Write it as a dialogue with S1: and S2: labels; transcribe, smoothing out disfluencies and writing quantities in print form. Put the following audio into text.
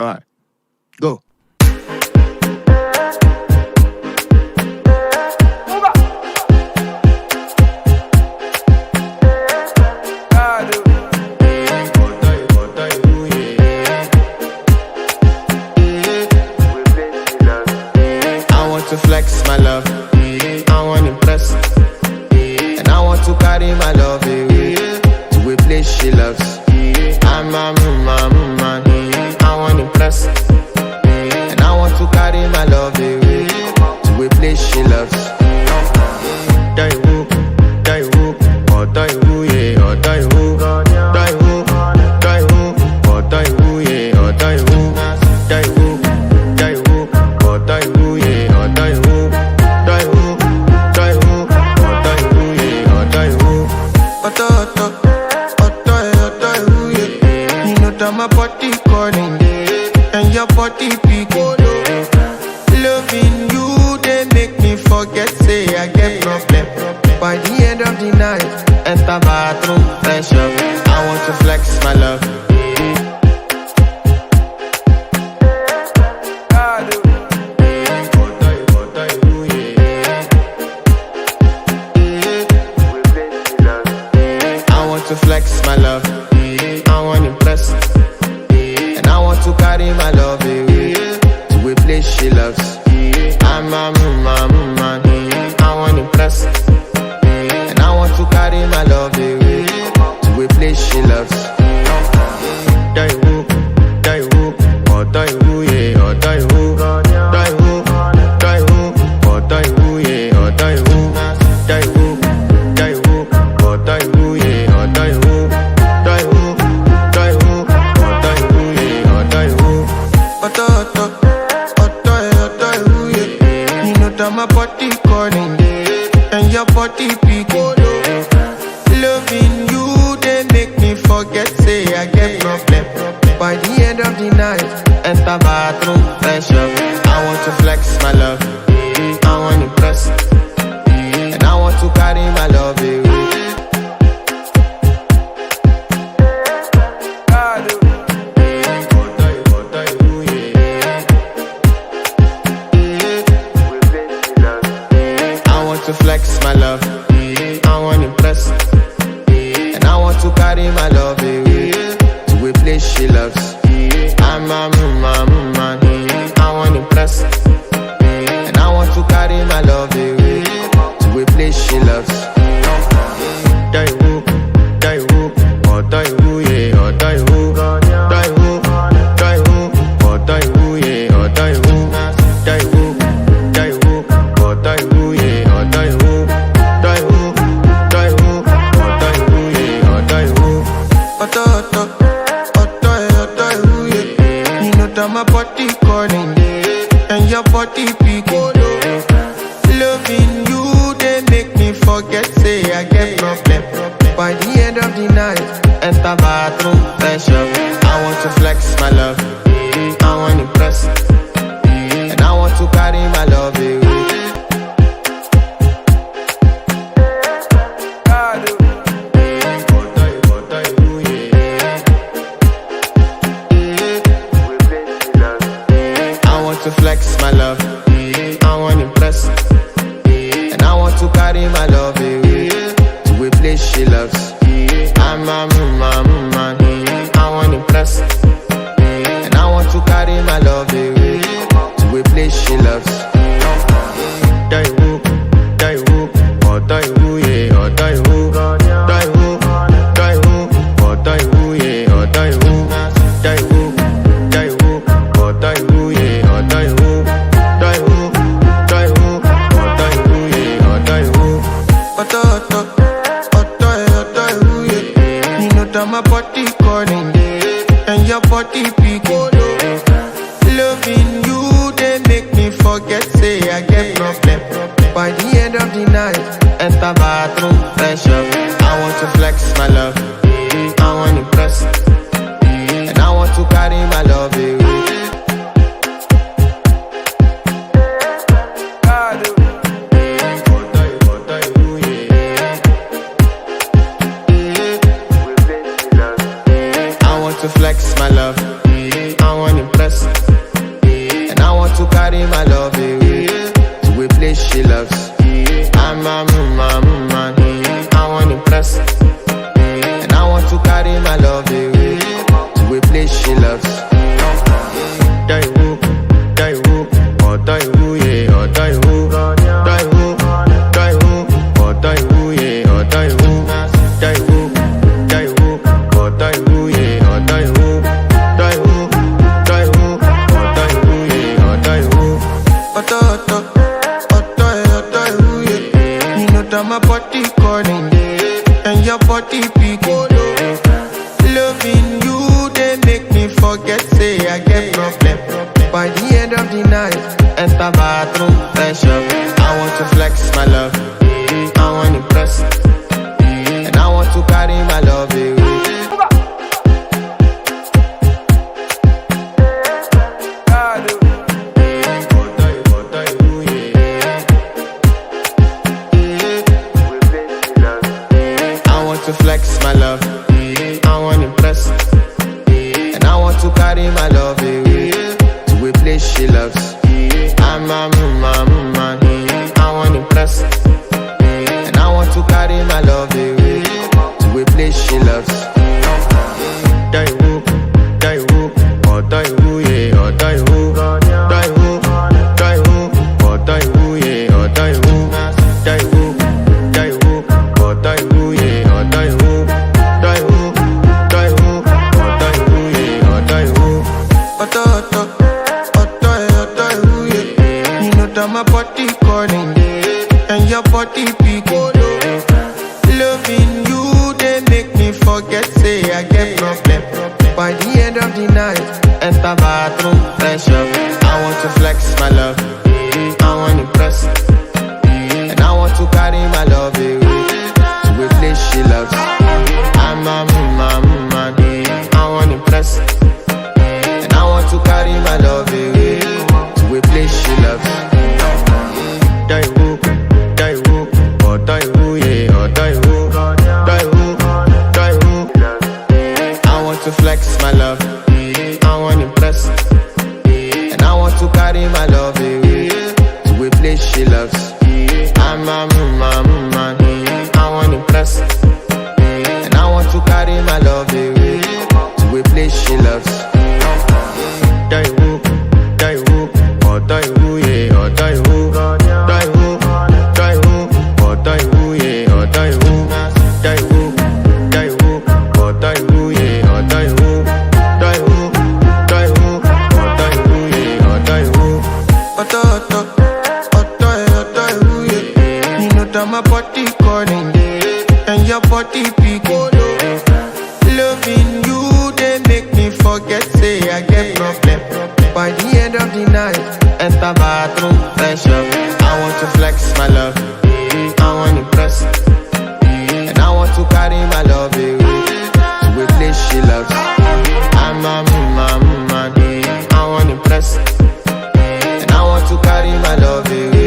S1: Alright, go. To flex my love, I want to impress, and I want to carry my love away to a place she loves. I'm a man, I want to impress, and I want to carry my love away to a place she loves. Die who, oh die who, yeah, oh die who, die who, oh die who, yeah, oh die who, die who, oh die who, yeah. My body calling, and your body picking. Loving you, they make me forget, say I get problem. By the end of the night, enter bathroom, fresh up. I want to flex my love. I want to flex my love. I want to impress, and I want to carry my love away to a place she loves. I'm a man, I want to impress, and I want to carry my love away to a place she loves. Die who, oh die who, yeah, oh die who, die who, oh die who, yeah, oh die who, die who, oh die who, yeah, oh die who, die who. My body calling, and your body picking. Loving you, they make me forget, say I get problem. By the end of the night, enter bathroom, fresh up. I want to flex my love, I want to impress, and I want to carry my love away. To flex my love, I want to impress, and I want to carry my love away to a place she loves. I'm a man, I want to impress, and I want to carry my love away to a place she loves. Die who, oh die who, yeah, oh die who, die who, oh die who, yeah, oh die who, die who, oh die who, yeah. My body calling, and your body picking. Loving you, they make me forget, say I get problem. By the end of the night, enter bathroom, fresh up. I want to flex my love, I want to impress, and I want to carry my love away. To flex my love, I want to impress, and I want to carry my love away to a place she loves. I'm a man, I want to impress, and I want to carry my love away to a place she loves. Die who, oh die who, yeah, oh die who, die who, oh die who, yeah, oh die who, die who, oh die who, yeah. My body calling, and your body picking. Loving you, they make me forget, say I get problem. By the end of the night, enter bathroom, fresh up. I want to flex my love, I want to impress, and I want to carry my love away. want to flex my love, I want impress, and I want to carry my love away to a place she loves. I'm a man, I want impress, and I want to carry my love away to a place she loves. Die woo, oh die woo, yeah, oh die woo, die woo, oh die woo, yeah, oh die woo, die woo, oh die woo, yeah, oh die woo, die woo, oh die woo, yeah, oh die woo. Die woo, yeah. You know that my body calling, and your body picking. Loving you, they make me forget, say I get problem. By the end of the night, enter bathroom, fresh up. I want to flex my love, I want to impress, and I want to carry my love away. I want to flex my love, I want to impress, and I want to carry my love away to a place she loves. I'm a man, I want to impress, and I want to carry my love away to a place she loves. Die woo, oh die woo, yeah, oh die woo, die woo, oh die woo, yeah, oh die woo, die woo, oh die woo, yeah, oh die woo, die woo, oh die woo, yeah, oh die woo. Die woo, yeah. You know that my body calling, and your body picking. Loving you, they make me forget, say I get problem. By the end of the night, enter bathroom, fresh up. I want to flex my love, I want to impress, and I want to carry my love away to a place she loves. I'm a man, I want to impress, and I want to carry my love away to a place she loves. Die woo, oh die woo, yeah, oh die woo, die woo, I want to flex my love, I want to impress, and I want to carry my love away to a place she loves. I'm a man, I want to impress, and I want to carry my love away to a place she loves. Die woo, oh die woo, yeah, oh die woo, oh die woo, yeah, oh die woo, die woo, oh die woo, yeah, oh die woo, die woo, oh die woo, yeah, oh die woo. Die woo, yeah. You know that my body calling, and your body picking. Loving you, they make me forget, say I get problem. By the end of the night, enter bathroom, fresh up. I want to flex my love, I want to impress, and I want to carry my love away to a place she loves. I'm a man, I want to impress, and I want to carry my love away